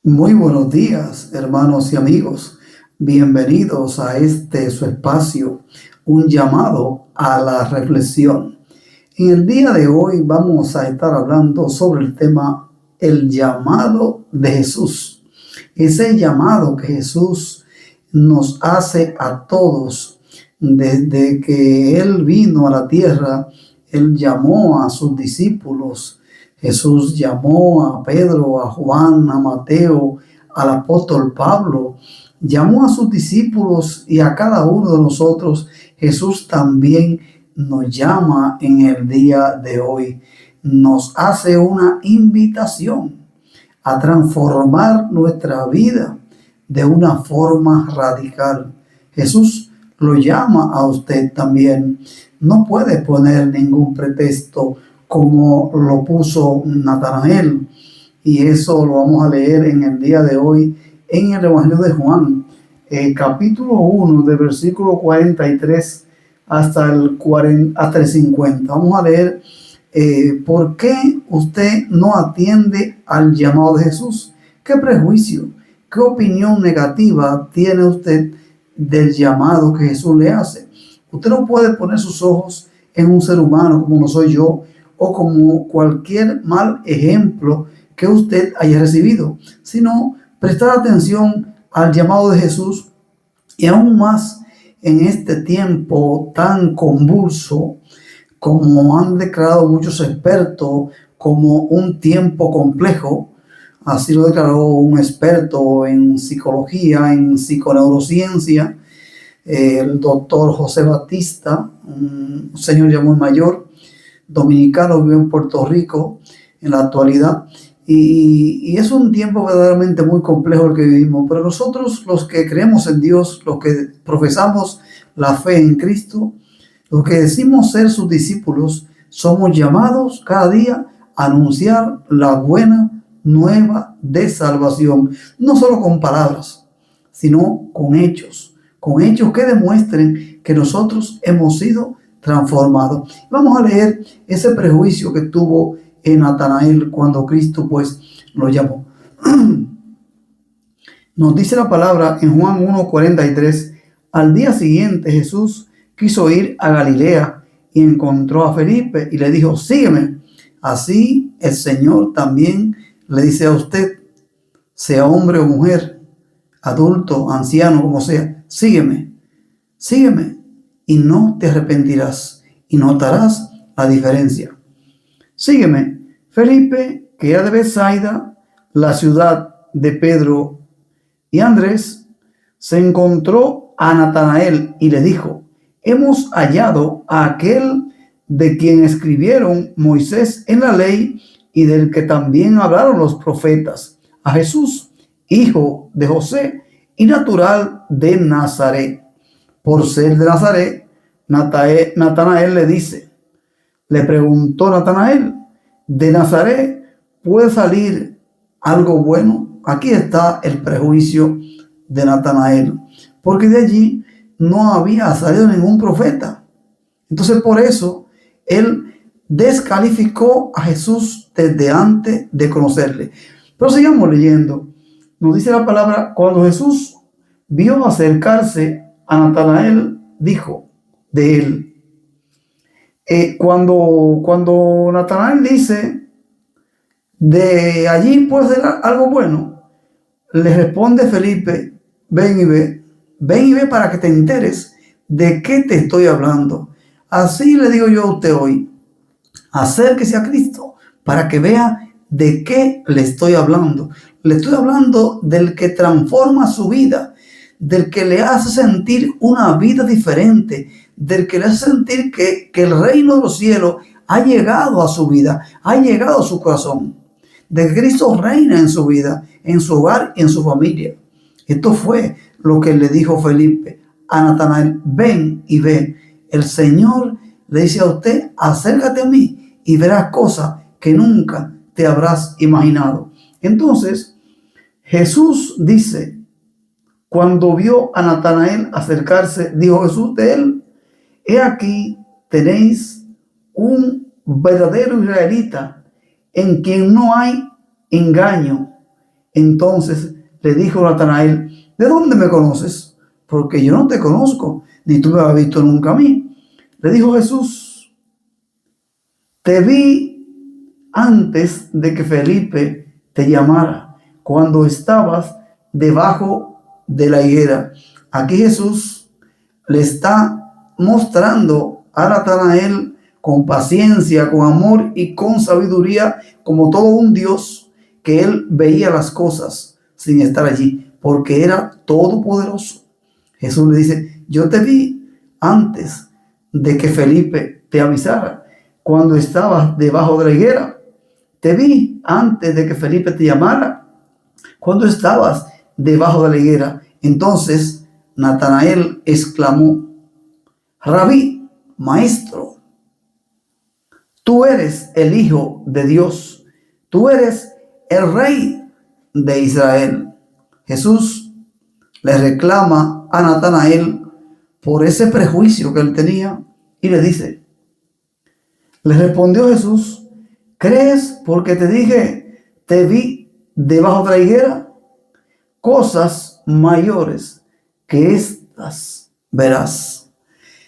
Muy buenos días, hermanos y amigos. Bienvenidos a este su espacio, un llamado a la reflexión. En el día de hoy vamos a estar hablando sobre el tema el llamado de Jesús. Ese llamado que Jesús nos hace a todos desde que Él vino a la tierra. Él llamó a sus discípulos. Jesús llamó a Pedro, a Juan, a Mateo, al apóstol Pablo. Llamó a sus discípulos y a cada uno de nosotros. Jesús también nos llama en el día de hoy. Nos hace una invitación a transformar nuestra vida de una forma radical. Jesús lo llama a usted también. No puede poner ningún pretexto como lo puso Natanael. Y eso lo vamos a leer en el día de hoy en el Evangelio de Juan, capítulo 1, de versículo 43 hasta el 50. Vamos a leer por qué usted no atiende al llamado de Jesús. ¿Qué prejuicio, qué opinión negativa tiene usted del llamado que Jesús le hace? Usted no puede poner sus ojos en un ser humano como lo soy yo, o como cualquier mal ejemplo que usted haya recibido, sino prestar atención al llamado de Jesús, y aún más en este tiempo tan convulso, como han declarado muchos expertos, como un tiempo complejo. Así lo declaró un experto en psicología, en psiconeurociencia, el doctor José Batista, un señor ya muy mayor, dominicano, vive en Puerto Rico en la actualidad. Y es un tiempo verdaderamente muy complejo el que vivimos, pero nosotros, los que creemos en Dios, los que profesamos la fe en Cristo, los que decimos ser sus discípulos, somos llamados cada día a anunciar la buena nueva de salvación, no solo con palabras, sino con hechos que demuestren que nosotros hemos sido transformados. Vamos a leer ese prejuicio que tuvo en Natanael cuando Cristo pues lo llamó. Nos dice la palabra en Juan 1:43: al día siguiente Jesús quiso ir a Galilea y encontró a Felipe y le dijo: sígueme. Así el Señor también le dice a usted, sea hombre o mujer, adulto, anciano, como sea, sígueme, y no te arrepentirás y notarás la diferencia. Sígueme. Felipe, que era de Betsaida, la ciudad de Pedro y Andrés, se encontró a Natanael y le dijo: hemos hallado a aquel de quien escribieron Moisés en la ley y del que también hablaron los profetas, a Jesús, hijo de José y natural de Nazaret. Por ser de Nazaret, Natanael le preguntó Natanael: ¿de Nazaret puede salir algo bueno? Aquí está el prejuicio de Natanael, porque de allí no había salido ningún profeta. Entonces, por eso él descalificó a Jesús desde antes de conocerle. Pero sigamos leyendo. Nos dice la palabra: cuando Jesús vio acercarse a Natanael, dijo de él. Cuando Natanael dice: de allí puede ser algo bueno, le responde Felipe: ven y ve para que te enteres de qué te estoy hablando. Así le digo yo a usted hoy: acérquese a Cristo para que vea de qué le estoy hablando. Le estoy hablando del que transforma su vida, del que le hace sentir una vida diferente, del que le hace sentir que el reino de los cielos ha llegado a su vida, ha llegado a su corazón, de que Cristo reina en su vida, en su hogar y en su familia. Esto fue lo que le dijo Felipe a Natanael: ven y ve. El Señor le dice a usted: acércate a mí y verás cosas que nunca te habrás imaginado. Entonces, Jesús dice, cuando vio a Natanael acercarse, dijo Jesús de él: he aquí tenéis un verdadero israelita en quien no hay engaño. Entonces le dijo Natanael: ¿de dónde me conoces? Porque yo no te conozco, ni tú me has visto nunca a mí. Le dijo Jesús: te vi antes de que Felipe te llamara, cuando estabas debajo de la higuera. Aquí Jesús le está mostrando a Natanael con paciencia, con amor y con sabiduría, como todo un Dios, que él veía las cosas sin estar allí, porque era todopoderoso. Jesús le dice: yo te vi antes de que Felipe te avisara, cuando estabas debajo de la higuera. Te vi antes de que Felipe te llamara, cuando estabas debajo de la higuera. Entonces Natanael exclamó: Rabí, maestro, tú eres el Hijo de Dios, tú eres el Rey de Israel. Jesús le reclama a Natanael por ese prejuicio que él tenía y le dice, le respondió Jesús: ¿crees porque te dije, te vi debajo de la higuera? Cosas mayores que estas verás.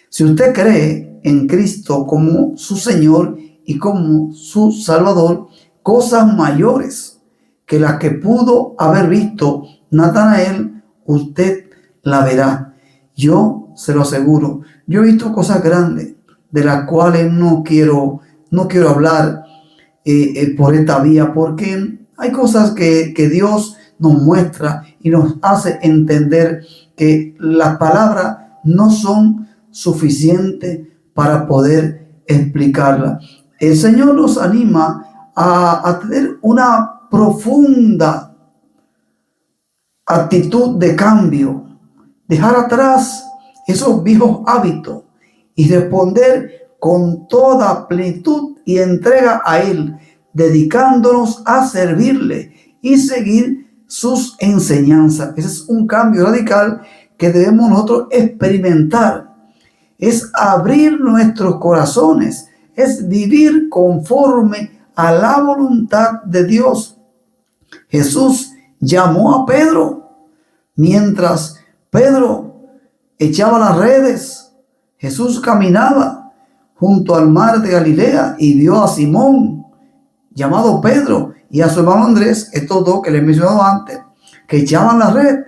Si usted cree en Cristo como su Señor y como su Salvador, cosas mayores que las que pudo haber visto Natanael, usted la verá. Yo se lo aseguro. Yo he visto cosas grandes de las cuales no quiero hablar por esta vía, porque hay cosas que Dios nos muestra y nos hace entender que las palabras no son suficientes para poder explicarla. El Señor nos anima a tener una profunda actitud de cambio, dejar atrás esos viejos hábitos y responder con toda plenitud y entrega a Él, dedicándonos a servirle y seguir sus enseñanzas. Ese es un cambio radical que debemos nosotros experimentar. Es abrir nuestros corazones, es vivir conforme a la voluntad de Dios. Jesús llamó a Pedro mientras Pedro echaba las redes. Jesús caminaba junto al mar de Galilea y vio a Simón, llamado Pedro, y a su hermano Andrés, estos dos que les he mencionado antes, que echaban la red,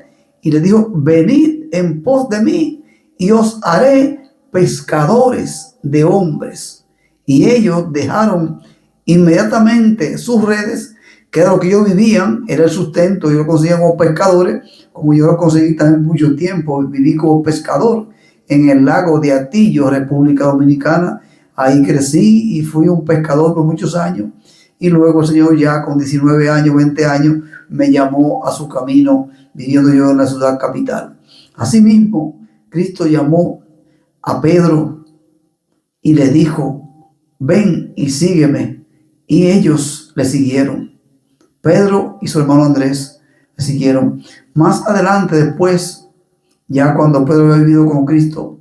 y le dijo: venid en pos de mí y os haré pescadores de hombres. Y ellos dejaron inmediatamente sus redes, que era lo que ellos vivían, era el sustento. Ellos lo conseguían como pescadores, como yo lo conseguí también mucho tiempo. Viví como pescador en el lago de Atillo, República Dominicana. Ahí crecí y fui un pescador por muchos años. Y luego el Señor, ya con 19 años, 20 años, me llamó a su camino, viviendo yo en la ciudad capital. Asimismo, Cristo llamó a Pedro y le dijo: ven y sígueme. Y ellos le siguieron. Pedro y su hermano Andrés le siguieron. Más adelante, después, ya cuando Pedro había vivido con Cristo,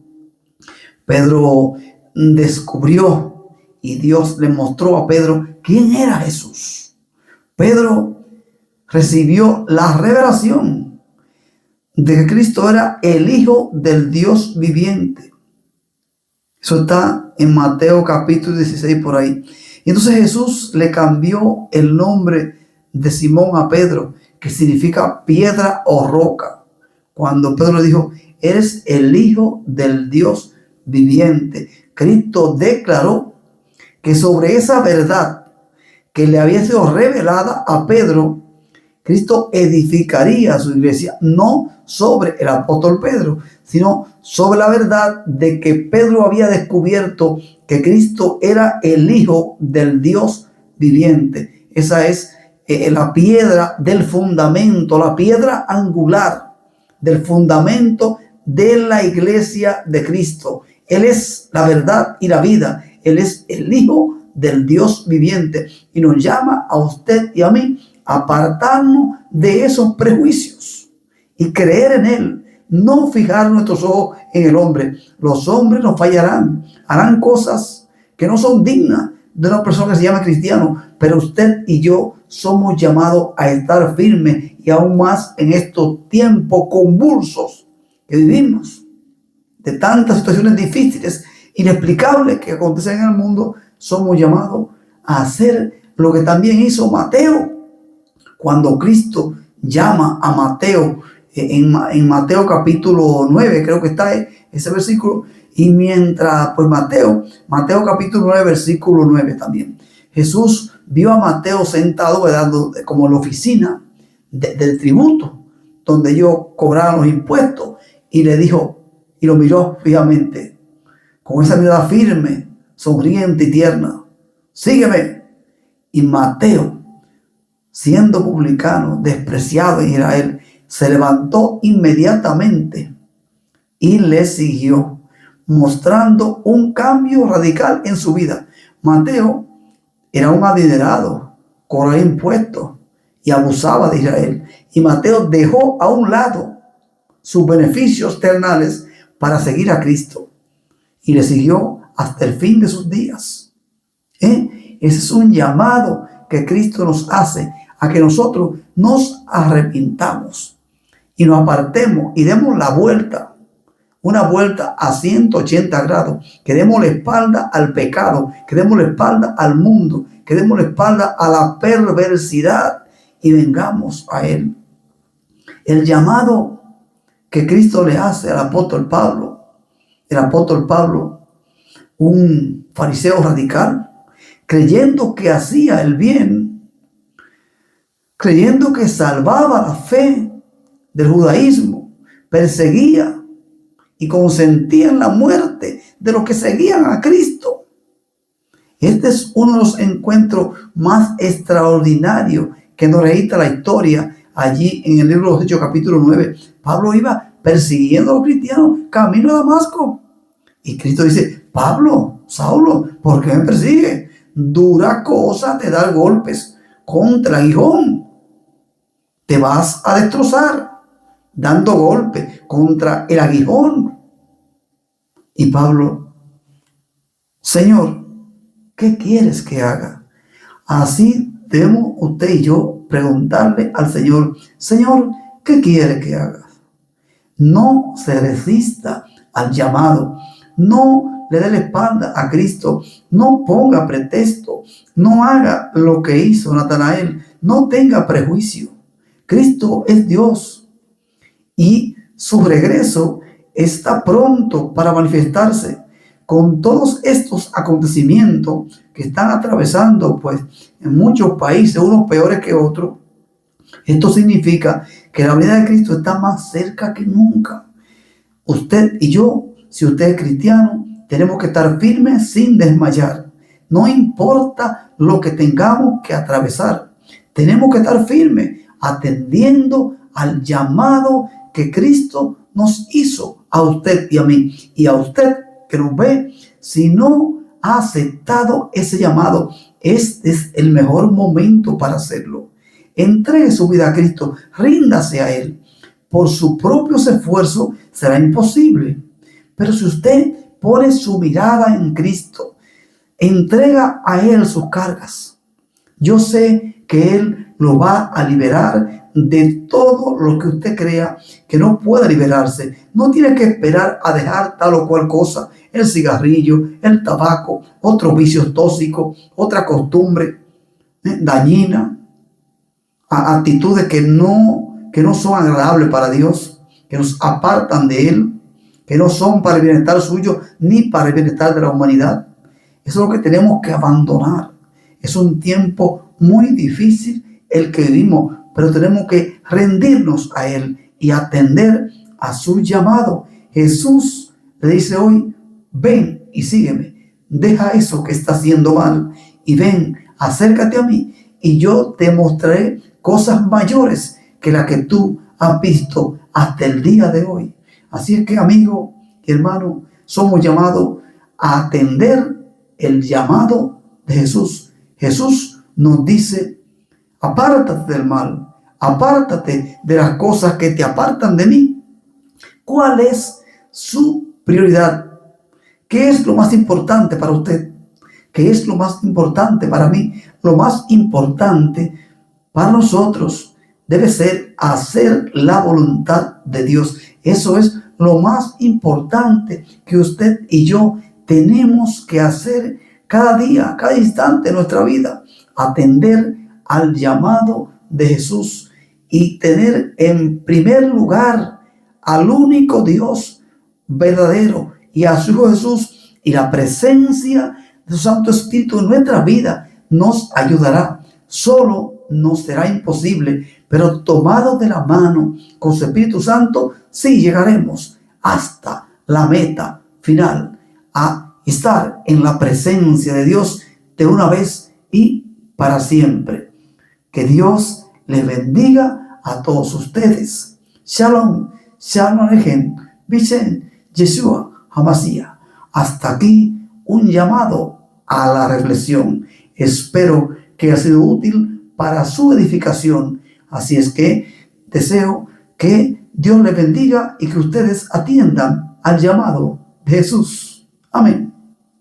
Pedro descubrió y Dios le mostró a Pedro quién era Jesús. Pedro recibió la revelación de que Cristo era el Hijo del Dios viviente. Eso está en Mateo capítulo 16 por ahí. Y entonces Jesús le cambió el nombre de Simón a Pedro, que significa piedra o roca. Cuando Pedro le dijo: eres el Hijo del Dios viviente. Cristo declaró que sobre esa verdad que le había sido revelada a Pedro, Cristo edificaría su iglesia, no sobre el apóstol Pedro, sino sobre la verdad de que Pedro había descubierto que Cristo era el Hijo del Dios viviente. Esa es la piedra del fundamento, la piedra angular del fundamento de la iglesia de Cristo. Él es la verdad y la vida. Él es el Hijo del Dios viviente y nos llama a usted y a mí a apartarnos de esos prejuicios y creer en Él. No fijar nuestros ojos en el hombre. Los hombres nos fallarán, harán cosas que no son dignas de una persona que se llama cristiano, pero usted y yo somos llamados a estar firmes y aún más en estos tiempos convulsos que vivimos, de tantas situaciones difíciles, inexplicables que acontecen en el mundo. Somos llamados a hacer lo que también hizo Mateo cuando Cristo llama a Mateo en Mateo capítulo 9, creo que está ese versículo. Y mientras, pues Mateo capítulo 9, versículo 9 también. Jesús vio a Mateo sentado, ¿verdad?, como en la oficina del tributo, donde ellos cobraban los impuestos, y le dijo, y lo miró fijamente, con esa mirada firme, sonriente y tierna: sígueme. Y Mateo, siendo publicano, despreciado en Israel, se levantó inmediatamente y le siguió, mostrando un cambio radical en su vida. Mateo era un adinerado, cobraba impuestos y abusaba de Israel. Y Mateo dejó a un lado sus beneficios terrenales para seguir a Cristo. Y le siguió hasta el fin de sus días. Ese es un llamado que Cristo nos hace, a que nosotros nos arrepintamos y nos apartemos y demos la vuelta, una vuelta a 180 grados, que demos la espalda al pecado, que demos la espalda al mundo, que demos la espalda a la perversidad y vengamos a Él. El llamado que Cristo le hace al apóstol Pablo, un fariseo radical, creyendo que hacía el bien, creyendo que salvaba la fe del judaísmo, perseguía y consentía en la muerte de los que seguían a Cristo. Este es uno de los encuentros más extraordinarios que nos registra la historia allí en el libro de los Hechos capítulo 9. Pablo iba persiguiendo a los cristianos camino a Damasco. Y Cristo dice: Pablo, Saulo, ¿por qué me persigue? Dura cosa te dar golpes contra el aguijón. Te vas a destrozar dando golpes contra el aguijón. Y Pablo: Señor, ¿qué quieres que haga? Así debemos usted y yo preguntarle al Señor: Señor, ¿qué quiere que haga? No se resista al llamado. No le dé la espalda a Cristo. No ponga pretexto. No haga lo que hizo Natanael. No tenga prejuicio. Cristo es Dios y su regreso está pronto para manifestarse. Con todos estos acontecimientos que están atravesando, pues, en muchos países, unos peores que otros, esto significa que la venida de Cristo está más cerca que nunca. Usted y yo, si usted es cristiano, tenemos que estar firmes sin desmayar. No importa lo que tengamos que atravesar. Tenemos que estar firmes atendiendo al llamado que Cristo nos hizo a usted y a mí. Y a usted que nos ve, si no ha aceptado ese llamado, este es el mejor momento para hacerlo. Entregue su vida a Cristo, ríndase a Él. Por sus propios esfuerzos será imposible. Pero si usted pone su mirada en Cristo, entrega a Él sus cargas, yo sé que Él lo va a liberar de todo lo que usted crea que no pueda liberarse. No tiene que esperar a dejar tal o cual cosa: el cigarrillo, el tabaco, otros vicios tóxicos, otra costumbre dañina, actitudes que no son agradables para Dios, que nos apartan de Él, que no son para el bienestar suyo ni para el bienestar de la humanidad. Eso es lo que tenemos que abandonar. Es un tiempo muy difícil el que vivimos, pero tenemos que rendirnos a Él y atender a su llamado. Jesús le dice hoy: ven y sígueme. Deja eso que está haciendo mal y ven, acércate a mí y yo te mostraré cosas mayores que las que tú has visto hasta el día de hoy. Así es que, amigo y hermano, somos llamados a atender el llamado de Jesús. Jesús nos dice: apártate del mal, apártate de las cosas que te apartan de mí. ¿Cuál es su prioridad? ¿Qué es lo más importante para usted? ¿Qué es lo más importante para mí? Lo más importante para nosotros debe ser hacer la voluntad de Dios. Eso es lo más importante que usted y yo tenemos que hacer cada día, cada instante de nuestra vida. Atender al llamado de Jesús y tener en primer lugar al único Dios verdadero y a su Hijo Jesús, y la presencia de su Santo Espíritu en nuestra vida nos ayudará. Solo nos será imposible, pero tomados de la mano con su Espíritu Santo, sí llegaremos hasta la meta final, a estar en la presencia de Dios de una vez y para siempre. Que Dios les bendiga a todos ustedes. Shalom, Shalom Aleichem, Bishem Yeshua HaMashiach. Hasta aquí un llamado a la reflexión. Espero que haya sido útil para su edificación. Así es que deseo que Dios les bendiga y que ustedes atiendan al llamado de Jesús. Amén.